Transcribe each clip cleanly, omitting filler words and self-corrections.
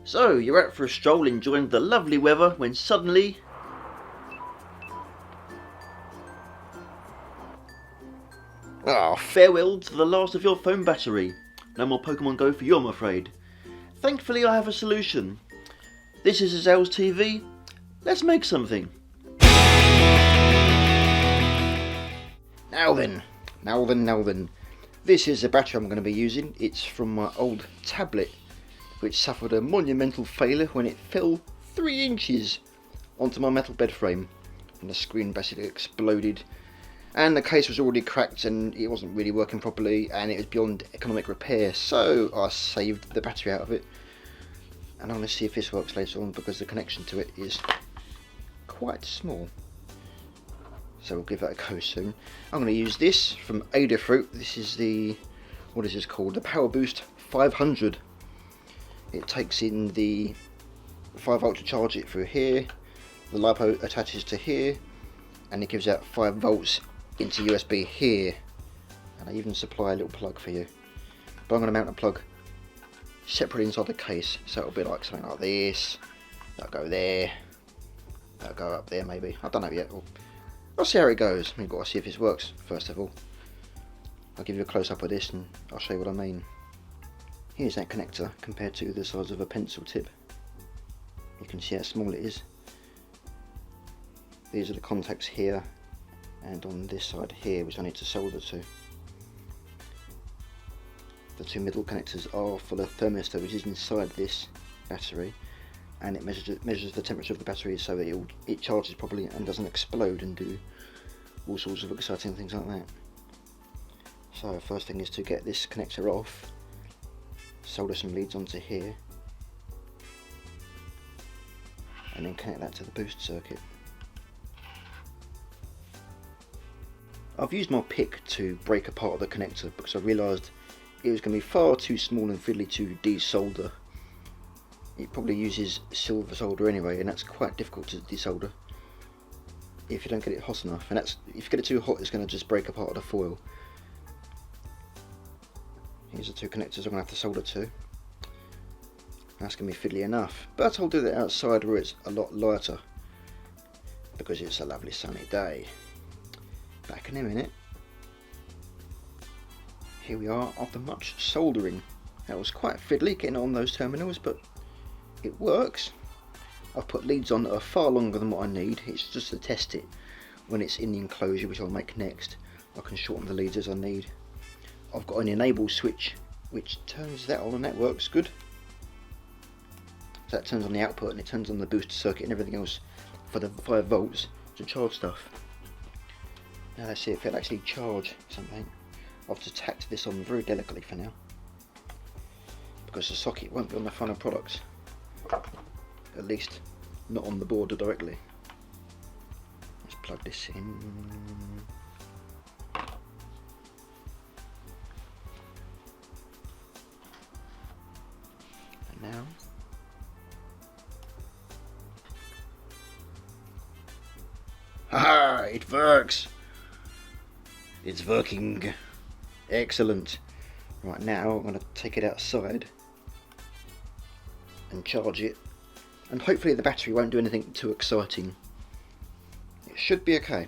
So, you're out for a stroll enjoying the lovely weather when suddenly... farewell to the last of your phone battery. No more Pokemon Go for you, I'm afraid. Thankfully I have a solution. This is Azel's TV. Let's make something. Now then. This is the battery I'm going to be using. It's from my old tablet, which suffered a monumental failure when it fell 3 inches onto my metal bed frame, and the screen basically exploded, and the case was already cracked and it wasn't really working properly, and it was beyond economic repair, so I saved the battery out of it. And I'm going to see if this works later on, because the connection to it is quite small, so we'll give that a go soon. I'm going to use this from Adafruit. This is the, what is this called? The Power Boost 500. It takes in the 5V to charge it through here, the LiPo attaches to here, and it gives out 5V into USB here, and I even supply a little plug for you. But I'm going to mount a plug separately inside the case, so it'll be like something like this. That'll go there, that'll go up there maybe, I don't know yet. I'll see how it goes. We've got to see if this works first of all. I'll give you a close up of this and I'll show you what I mean. Here's that connector compared to the size of a pencil tip. You can see how small it is. These are the contacts here and on this side here, which I need to solder to. The 2 middle connectors are for the thermistor, which is inside this battery, and it measures the temperature of the battery so that it charges properly and doesn't explode and do all sorts of exciting things like that. So first thing is to get this connector off, solder some leads onto here, and then connect that to the boost circuit. I've used my pick to break apart the connector because I realised it was going to be far too small and fiddly to desolder. It probably uses silver solder anyway, and that's quite difficult to desolder if you don't get it hot enough, and if you get it too hot it's going to just break apart the foil. Here's the 2 connectors I'm going to have to solder to. That's going to be fiddly enough, but I'll do that outside where it's a lot lighter, because it's a lovely sunny day. Back in a minute. Here we are after much soldering. That was quite fiddly getting on those terminals, but it works. I've put leads on that are far longer than what I need. It's just to test it when it's in the enclosure, which I'll make next. I can shorten the leads as I need. I've got an enable switch which turns that on, and that works good. So that turns on the output and it turns on the booster circuit and everything else for the 5V to charge stuff. Now let's see if it'll actually charge something. I've just tacked this on very delicately for now, because the socket won't be on the final product, at least not on the board directly. Let's plug this in. And now haha, it works! It's working! Excellent! Right, now I'm going to take it outside and charge it, and hopefully the battery won't do anything too exciting. It should be okay,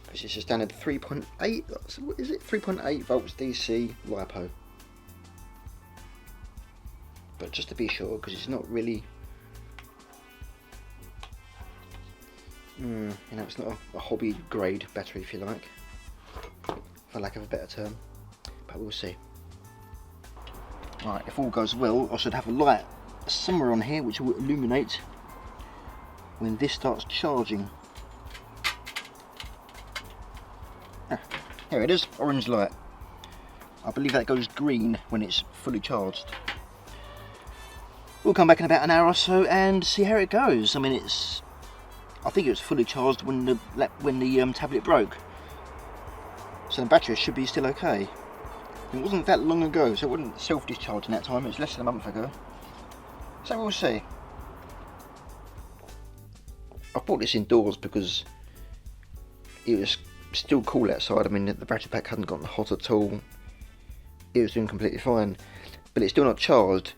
because it's a standard 3.8, what is it, 3.8 volts DC LiPo. But just to be sure, because it's not really, it's not a hobby grade battery, if you like, for lack of a better term, but we'll see. Right, if all goes well, I should have a light somewhere on here which will illuminate when this starts charging. Here it is, orange light. I believe that goes green when it's fully charged. We'll come back in about an hour or so and see how it goes. I mean, I think it was fully charged when the tablet broke, so the battery should be still okay. It wasn't that long ago, so it wouldn't self-discharge in that time. It was less than a month ago, so we'll see. I bought this indoors because it was still cool outside. I mean, the battery pack hadn't gotten hot at all. It was doing completely fine, but it's still not charged.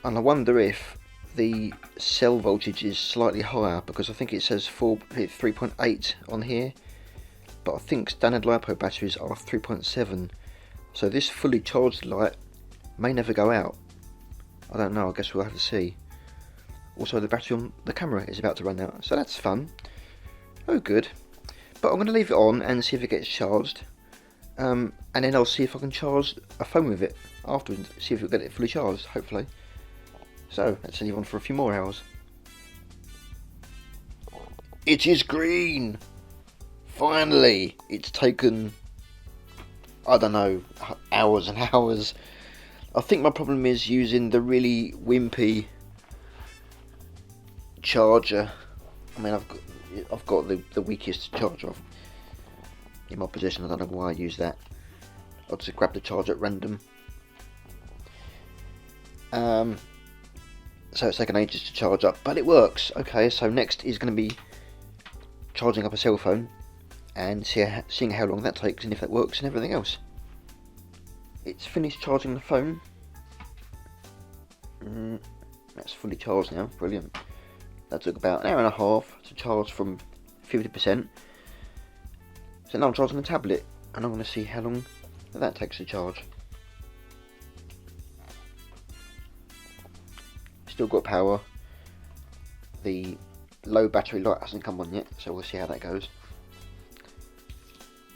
And I wonder if the cell voltage is slightly higher, because I think it says 3.8 on here, but I think standard LiPo batteries are 3.7, so this fully charged light may never go out. I don't know, I guess we'll have to see. Also, the battery on the camera is about to run out, so that's fun. Oh good. But I'm going to leave it on and see if it gets charged, and then I'll see if I can charge a phone with it afterwards, see if we'll get it fully charged, hopefully. So, let's leave on for a few more hours. It is green! Finally! It's taken, I don't know, hours and hours. I think my problem is using the really wimpy charger. I mean, I've got the weakest charger in my possession. I don't know why I use that. I'll just grab the charger at random. So it's taken ages to charge up, but it works. Okay, so next is going to be charging up a cell phone and seeing how long that takes and if that works and everything else. It's finished charging the phone. That's fully charged now, brilliant. That took about an hour and a half to charge from 50%. So now I'm charging the tablet, and I'm going to see how long that takes to charge. Still got power. The low battery light hasn't come on yet, so we'll see how that goes.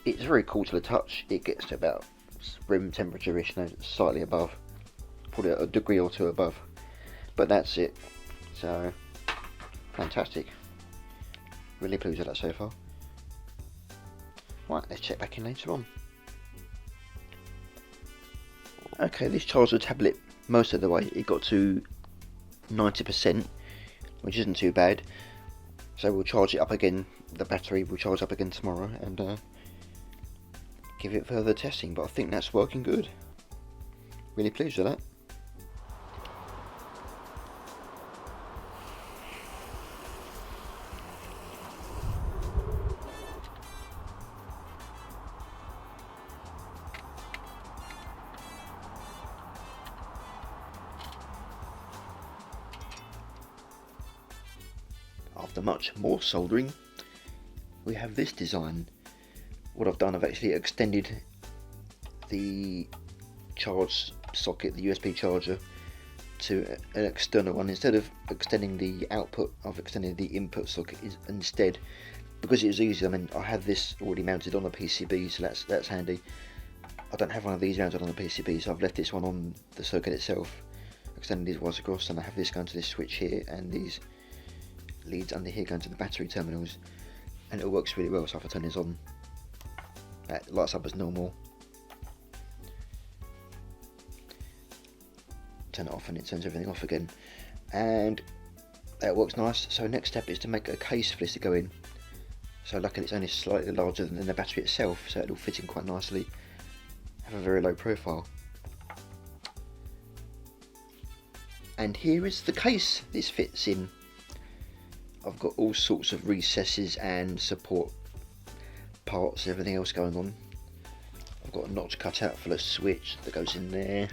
It's very cool to the touch. It gets to about room temperature-ish, slightly above, probably a degree or two above, but that's it. So fantastic, really pleased with that so far. Right, let's check back in later on. Okay, this charged the tablet most of the way. It got to 90%, which isn't too bad, so we'll charge it up again. The battery will charge up again tomorrow and give it further testing, but I think that's working good. Really pleased with that. After much more soldering, we have this design. What I've done, I've actually extended the charge socket, the USB charger, to an external one. Instead of extending the output, I've extended the input socket instead, because it was easy. I mean, I have this already mounted on a PCB, so that's handy. I don't have one of these mounted on a PCB, so I've left this one on the circuit itself, extended these wires across, and I have this going to this switch here, and these leads under here going to the battery terminals, and it works really well. So if I turn this on, that lights up as normal. Turn it off and it turns everything off again, and that works nice. So next step is to make a case for this to go in. So luckily it's only slightly larger than the battery itself, so it'll fit in quite nicely, have a very low profile. And here is the case this fits in. I've got all sorts of recesses and support parts and everything else going on. I've got a notch cut out for the switch that goes in there.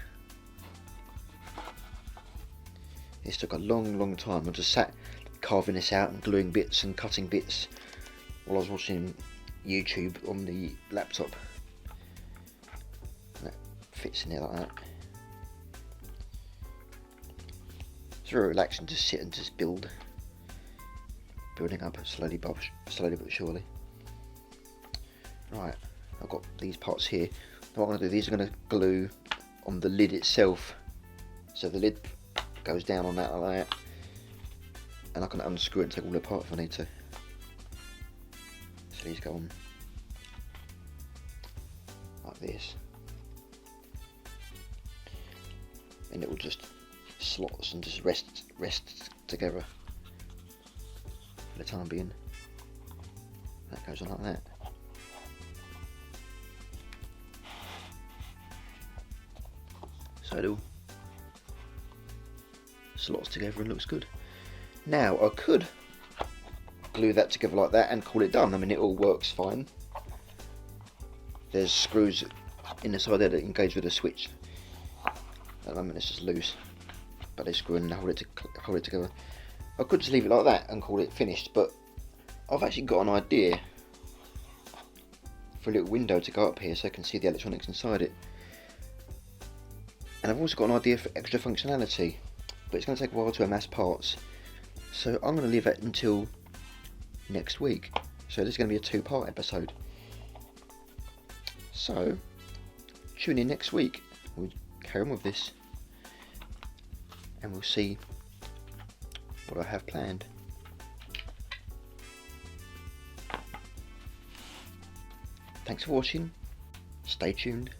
This took a long time. I just sat carving this out and gluing bits and cutting bits while I was watching YouTube on the laptop. And that fits in there like that. It's very relaxing to sit and just building up slowly but surely. Right, I've got these parts here. What I'm going to do, these are going to glue on the lid itself, so the lid goes down on that like that, and I can unscrew it and take all apart if I need to. So these go on like this, and it will just slots and just rest together for the time being. That goes on like that. So it all slots together and looks good. Now I could glue that together like that and call it done. I mean, it all works fine. There's screws in the side there that engage with the switch. At the moment it's just loose. but they screw and hold it together. I could just leave it like that and call it finished, but I've actually got an idea for a little window to go up here so I can see the electronics inside it. And I've also got an idea for extra functionality, but it's going to take a while to amass parts. So I'm going to leave that until next week. So this is going to be a 2-part episode. So tune in next week. We'll carry on with this, and we'll see what I have planned. Thanks for watching. Stay tuned.